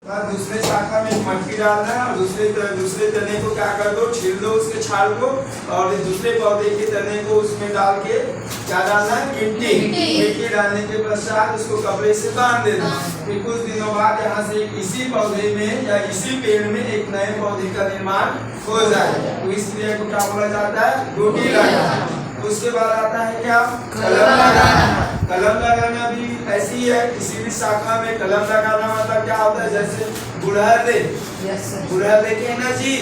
दूसरे शाखा में मट्टी डालना है और दूसरे तने को क्या कर दो, छील दो उसके छाल को, और दूसरे पौधे के तने को उसमें डाल के क्या डालना है, मिट्टी डालने के पश्चात उसको कपड़े से बांध देना। फिर कुछ दिनों बाद यहाँ से इसी पौधे में या इसी पेड़ में एक नए पौधे का निर्माण हो जाए। तो इस क्रिया को क्या बोला जाता है, डोटी लगाना। उसके बाद आता है क्या, कलम लगाना। कलम लगाना भी ऐसी है, किसी भी शाखा में कलम लगाना मतलब क्या होता है, जैसे गुड़हल देखे ना जी,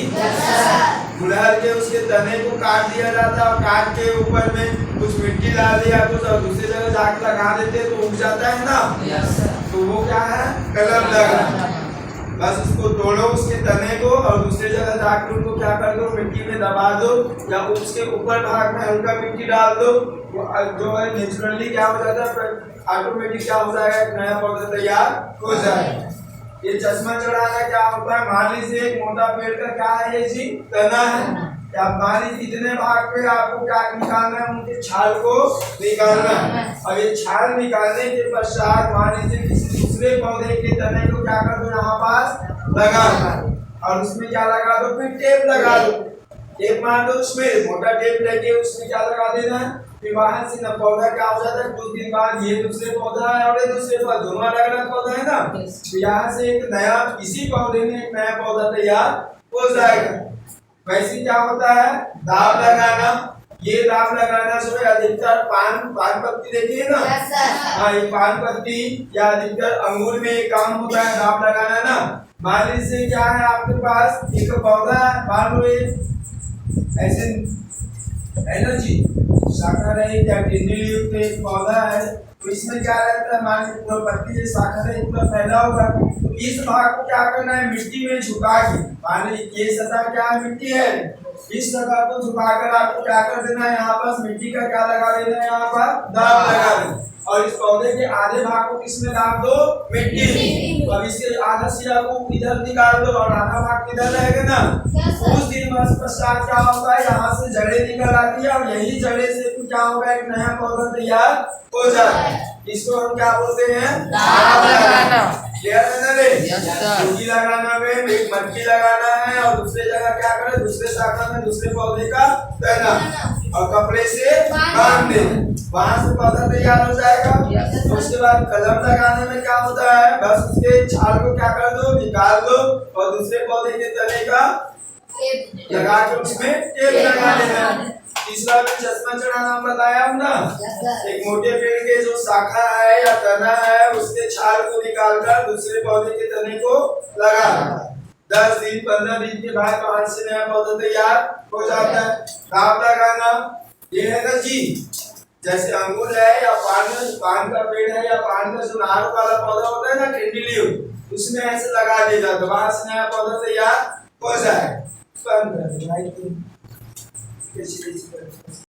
गुड़हल के उसके तने को काट दिया जाता है और काट के ऊपर में कुछ मिट्टी डाल दिया कुछ और दूसरी जगह जाके लगा देते तो उग जाता है ना, तो वो क्या है, कलम लगाना। बस उसको तोड़ो उसके तने को और दूसरी जगह जाकर उनको क्या कर दो, मिट्टी में दबा दो या उसके ऊपर भाग में हल्का मिट्टी डाल दो, जो है नेचुरली क्या हो जाता है, ऑटोमेटिक क्या हो जाएगा, एक नया पौधा तैयार हो जाएगा। ये चश्मा चढ़ाना क्या होता है, मान लीजिए एक मोटा पेड़ का क्या है, ये जी तना है, या मान लीजिए इतने भाग पे आपको क्या निकालना है, उनके छाल को निकालना है। और ये छाल निकालने के पश्चात मान लीजिए किसी दूसरे पौधे के तने को क्या कर दो, यहाँ पास लगाना है और उसमें क्या लगा दो, फिर टेप लगा दो। टेप मार दो, उसमें मोटा टेप लेके उसमें क्या लगा देना है, फिर वहां से ना पौधा क्या हो जाता है, कुछ दिन बाद ये दूसरे पौधा है और ये दूसरे पौधा, दोनों अलग अलग पौधा है ना, तो यहाँ से एक नया, इसी पौधे में एक नया पौधा तैयार हो जाएगा। वैसे क्या होता है, दाव लगाना। ये दाव लगाना जो है अधिकतर पान पत्ती देखिए ना, हाँ ये पान पत्ती या अधिकतर अंगूर में एक काम होता है दाव लगाना ना। मान लीजिए क्या है आपके पास एक पौधा है, मान लो ये ऐसे है ना जी, शाखा रही या टिंडली युक्त एक पौधा है, तो इसमें क्या रहता है, मान लीजिए पूरा पत्ती जो शाखा रही पूरा फैला होगा, तो इस भाग को क्या करना है, मिट्टी में झुका के, मान लीजिए ये सतह क्या है, मिट्टी है, इस सतह को झुकाकर आपको क्या कर देना है, यहाँ पर मिट्टी का क्या लगा देना है, यहाँ पर दाब लगा देना और इस पौधे के आधे भाग को किसमें डाल दो, मिट्टी। अब इसके आधा सिरा को इधर निकाल दो और आधा भाग किधर रहेगा ना। कुछ दिन पश्चात क्या होता है, यहाँ से जड़ें निकल आती है और यही जड़ें से क्या होगा, एक नया पौधा तैयार हो जाता है। इसको हम क्या बोलते हैं, दाव लगाना। क्लियर है ना रे, डोटी लगाना में एक मट्टी लगाना है और दूसरे जगह क्या करें, दूसरे शाखा में दूसरे पौधे का तना और कपड़े से बांध दे, वहां से पौधा तैयार हो जाएगा। तो उसके बाद कलम लगाने में क्या होता है, बस उसके छाल को क्या कर दो, निकाल दो और दूसरे पौधे के तने का लगा के उसमें टेप लगा देना। तीसरा में चश्मा चढ़ाना बताया हूँ ना, एक मोटे पेड़ के जो शाखा है या तना है उसके छाल को निकालकर दूसरे पौधे के तने को लगा 10 दिन 15 दिन के बाद वहां से नया पौधा तैयार हो जाता है। दाव लगाना ये है ना जी, जैसे अंगूर है या पान का पेड़ है या पान का जो नार वाला पौधा होता है ना, टिंडली उसमें ऐसे लगा दिया जाता है, वहां से नया पौधा तैयार हो जाए।